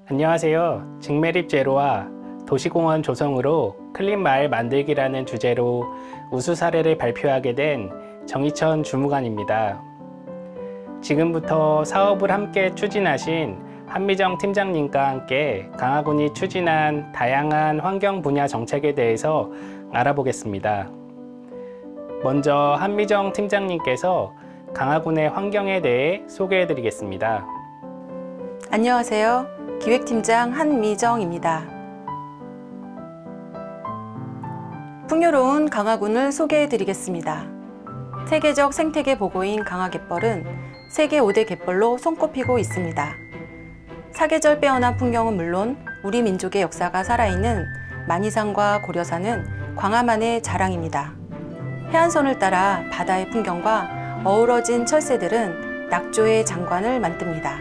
안녕하세요. 직매립 제로와 도시공원 조성으로 클린 마을 만들기라는 주제로 우수 사례를 발표하게 된 정희천 주무관입니다. 지금부터 사업을 함께 추진하신 한미정 팀장님과 함께 강화군이 추진한 다양한 환경 분야 정책에 대해서 알아보겠습니다. 먼저 한미정 팀장님께서 강화군의 환경에 대해 소개해 드리겠습니다. 안녕하세요. 기획팀장 한미정입니다. 풍요로운 강화군을 소개해 드리겠습니다. 세계적 생태계 보고인 강화갯벌은 세계 5대 갯벌로 손꼽히고 있습니다. 사계절 빼어난 풍경은 물론 우리 민족의 역사가 살아있는 만이산과 고려산은 광화만의 자랑입니다. 해안선을 따라 바다의 풍경과 어우러진 철새들은 낙조의 장관을 만듭니다.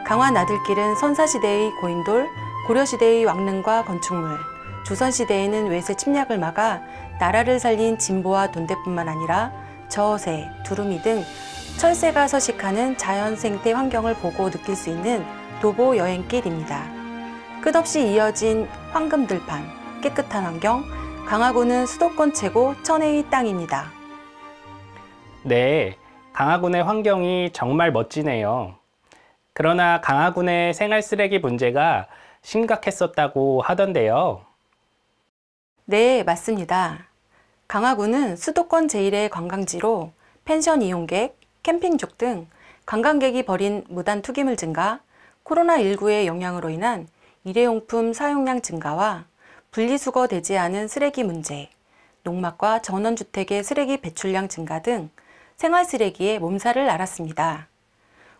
강화 나들길은 선사시대의 고인돌, 고려시대의 왕릉과 건축물, 조선시대에는 외세 침략을 막아 나라를 살린 진보와 돈대뿐만 아니라 저새, 두루미 등 철새가 서식하는 자연 생태 환경을 보고 느낄 수 있는 도보 여행길입니다. 끝없이 이어진 황금들판, 깨끗한 환경, 강화군은 수도권 최고 천혜의 땅입니다. 네, 강화군의 환경이 정말 멋지네요. 그러나 강화군의 생활 쓰레기 문제가 심각했었다고 하던데요. 네, 맞습니다. 강화군은 수도권 제1의 관광지로 펜션 이용객, 캠핑족 등 관광객이 벌인 무단 투기물 증가, 코로나19의 영향으로 인한 일회용품 사용량 증가와 분리수거되지 않은 쓰레기 문제, 농막과 전원주택의 쓰레기 배출량 증가 등 생활 쓰레기의 몸살을 앓았습니다.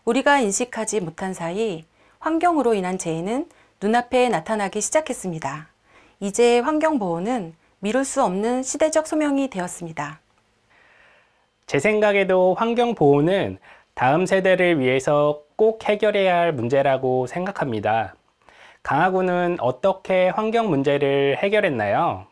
우리가 인식하지 못한 사이 환경으로 인한 재해는 눈앞에 나타나기 시작했습니다. 이제 환경보호는 미룰 수 없는 시대적 소명이 되었습니다. 제 생각에도 환경보호는 다음 세대를 위해서 꼭 해결해야 할 문제라고 생각합니다. 강화군은 어떻게 환경 문제를 해결했나요?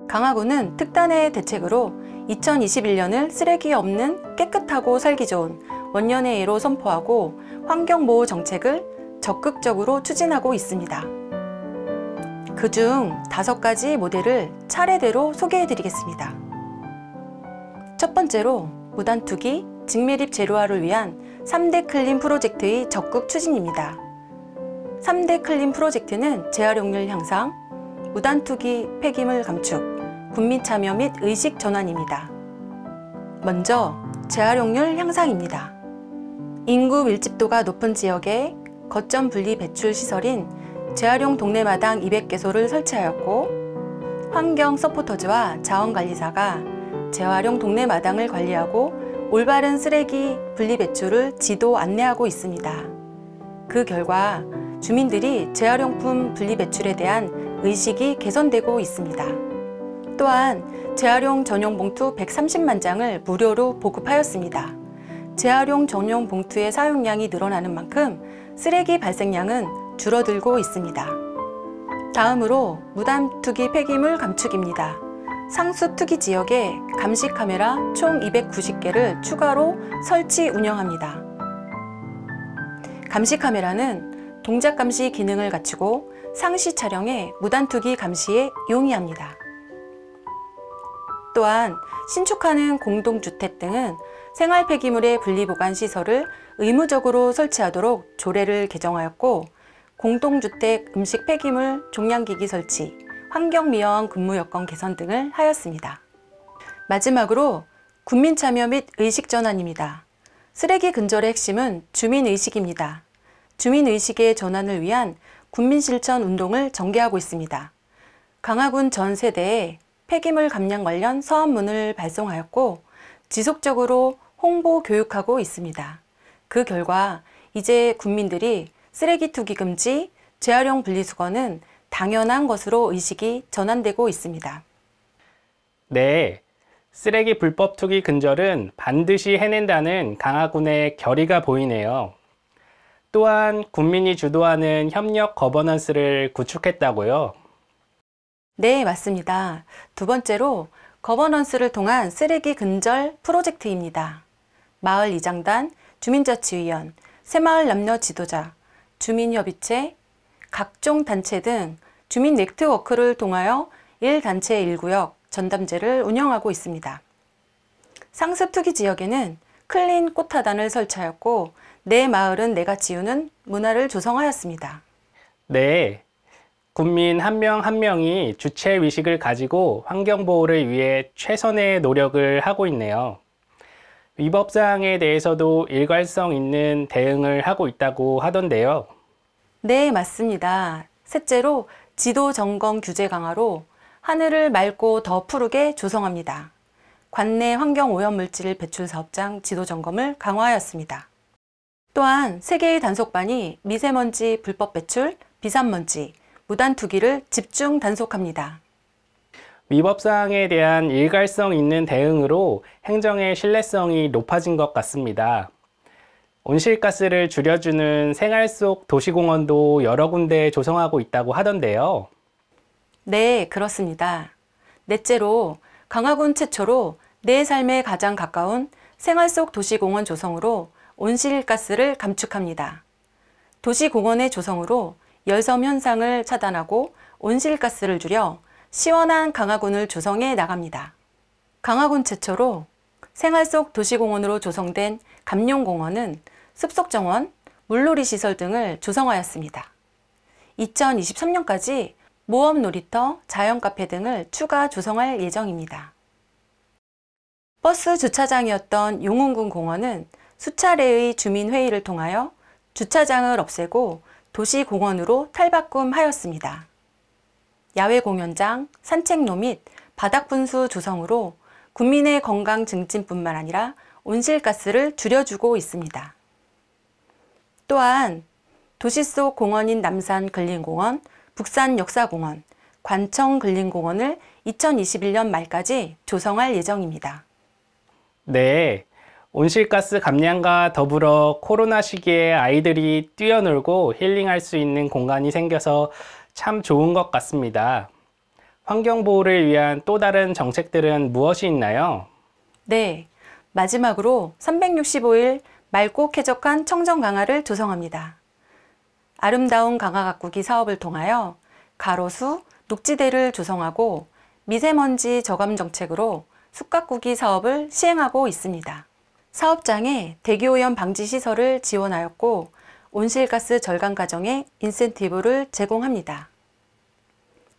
강화군은 특단의 대책으로 2021년을 쓰레기 없는 깨끗하고 살기 좋은 원년의 해로 선포하고 환경보호 정책을 적극적으로 추진하고 있습니다. 그중 5가지 모델을 차례대로 소개해 드리겠습니다. 첫 번째로 무단투기, 직매립 제로화를 위한 3대 클린 프로젝트의 적극 추진입니다. 3대 클린 프로젝트는 재활용률 향상, 무단투기 폐기물 감축, 국민 참여 및 의식 전환입니다. 먼저 재활용률 향상입니다. 인구 밀집도가 높은 지역에 거점 분리 배출 시설인 재활용 동네마당 200개소를 설치하였고, 환경 서포터즈와 자원관리사가 재활용 동네마당을 관리하고 올바른 쓰레기 분리 배출을 지도 안내하고 있습니다. 그 결과 주민들이 재활용품 분리 배출에 대한 의식이 개선되고 있습니다. 또한 재활용 전용 봉투 130만 장을 무료로 보급하였습니다. 재활용 전용 봉투의 사용량이 늘어나는 만큼 쓰레기 발생량은 줄어들고 있습니다. 다음으로 무단투기 폐기물 감축입니다. 상수 투기 지역에 감시 카메라 총 290개를 추가로 설치 운영합니다. 감시 카메라는 동작 감시 기능을 갖추고 상시 촬영에 무단투기 감시에 용이합니다. 또한 신축하는 공동주택 등은 생활 폐기물의 분리보관 시설을 의무적으로 설치하도록 조례를 개정하였고, 공동주택 음식 폐기물 종량기기 설치, 환경미화원 근무 여건 개선 등을 하였습니다. 마지막으로 국민 참여 및 의식 전환입니다. 쓰레기 근절의 핵심은 주민의식입니다. 주민의식의 전환을 위한 국민실천 운동을 전개하고 있습니다. 강화군 전 세대에 폐기물 감량 관련 서한문을 발송하였고, 지속적으로 홍보 교육하고 있습니다. 그 결과 이제 국민들이 쓰레기 투기 금지, 재활용 분리수거는 당연한 것으로 의식이 전환되고 있습니다. 네, 쓰레기 불법 투기 근절은 반드시 해낸다는 강화군의 결의가 보이네요. 또한 국민이 주도하는 협력 거버넌스를 구축했다고요? 네, 맞습니다. 두 번째로 거버넌스를 통한 쓰레기 근절 프로젝트입니다. 마을 이장단, 주민자치위원, 새마을 남녀 지도자, 주민협의체, 각종 단체 등 주민 네트워크를 통하여 1단체 1구역 전담제를 운영하고 있습니다. 상습 투기 지역에는 클린 꽃화단을 설치하였고 내 마을은 내가 지우는 문화를 조성하였습니다. 네, 국민 한 명 한 명이 주체 의식을 가지고 환경보호를 위해 최선의 노력을 하고 있네요. 위법사항에 대해서도 일관성 있는 대응을 하고 있다고 하던데요. 네, 맞습니다. 셋째로 지도 점검 규제 강화로 하늘을 맑고 더 푸르게 조성합니다. 관내 환경오염물질 배출 사업장 지도 점검을 강화하였습니다. 또한 3개의 단속반이 미세먼지 불법 배출, 비산먼지, 무단 투기를 집중 단속합니다. 위법사항에 대한 일관성 있는 대응으로 행정의 신뢰성이 높아진 것 같습니다. 온실가스를 줄여주는 생활 속 도시공원도 여러 군데 조성하고 있다고 하던데요. 네, 그렇습니다. 넷째로 강화군 최초로 내 삶에 가장 가까운 생활 속 도시공원 조성으로 온실가스를 감축합니다. 도시공원의 조성으로 열섬 현상을 차단하고 온실가스를 줄여 시원한 강화군을 조성해 나갑니다. 강화군 최초로 생활 속 도시공원으로 조성된 감룡공원은 습속정원, 물놀이 시설 등을 조성하였습니다. 2023년까지 모험 놀이터, 자연카페 등을 추가 조성할 예정입니다. 버스 주차장이었던 용운군 공원은 수차례의 주민회의를 통하여 주차장을 없애고 도시공원으로 탈바꿈하였습니다. 야외 공연장, 산책로 및 바닥분수 조성으로 국민의 건강 증진뿐만 아니라 온실가스를 줄여주고 있습니다. 또한 도시 속 공원인 남산 근린공원, 북산 역사공원, 관청 근린공원을 2021년 말까지 조성할 예정입니다. 네, 온실가스 감량과 더불어 코로나 시기에 아이들이 뛰어놀고 힐링할 수 있는 공간이 생겨서 참 좋은 것 같습니다. 환경보호를 위한 또 다른 정책들은 무엇이 있나요? 네, 마지막으로 365일 맑고 쾌적한 청정 강화를 조성합니다. 아름다운 강화 가꾸기 사업을 통하여 가로수, 녹지대를 조성하고 미세먼지 저감 정책으로 숲 가꾸기 사업을 시행하고 있습니다. 사업장에 대기오염 방지 시설을 지원하였고 온실가스 절감 과정에 인센티브를 제공합니다.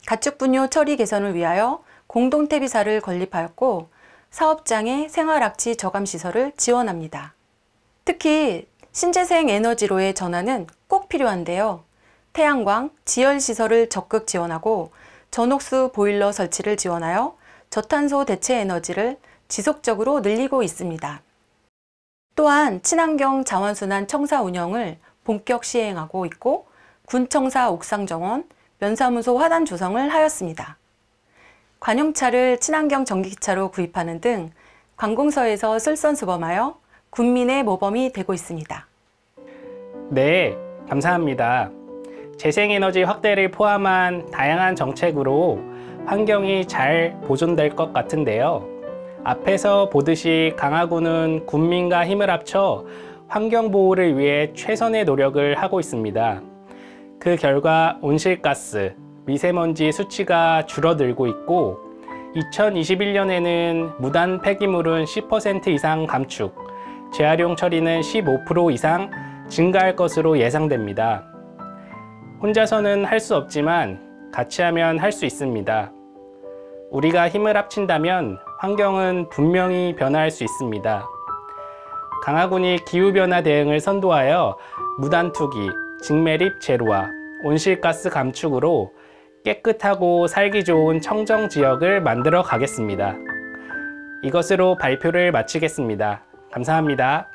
가축분뇨 처리 개선을 위하여 공동태비사를 건립하였고 사업장에 생활악취 저감 시설을 지원합니다. 특히 신재생 에너지로의 전환은 꼭 필요한데요. 태양광, 지열시설을 적극 지원하고 전옥수 보일러 설치를 지원하여 저탄소 대체 에너지를 지속적으로 늘리고 있습니다. 또한 친환경 자원순환 청사 운영을 본격 시행하고 있고 군청사 옥상정원, 면사무소 화단 조성을 하였습니다. 관용차를 친환경 전기차로 구입하는 등 관공서에서 솔선수범하여 국민의 모범이 되고 있습니다. 네, 감사합니다. 재생에너지 확대를 포함한 다양한 정책으로 환경이 잘 보존될 것 같은데요. 앞에서 보듯이 강화군은 국민과 힘을 합쳐 환경보호를 위해 최선의 노력을 하고 있습니다. 그 결과 온실가스, 미세먼지 수치가 줄어들고 있고 2021년에는 무단 폐기물은 10% 이상 감축, 재활용 처리는 15% 이상 증가할 것으로 예상됩니다. 혼자서는 할 수 없지만 같이 하면 할 수 있습니다. 우리가 힘을 합친다면 환경은 분명히 변화할 수 있습니다. 강화군이 기후변화 대응을 선도하여 무단 투기, 직매립 제로와 온실가스 감축으로 깨끗하고 살기 좋은 청정 지역을 만들어 가겠습니다. 이것으로 발표를 마치겠습니다. 감사합니다.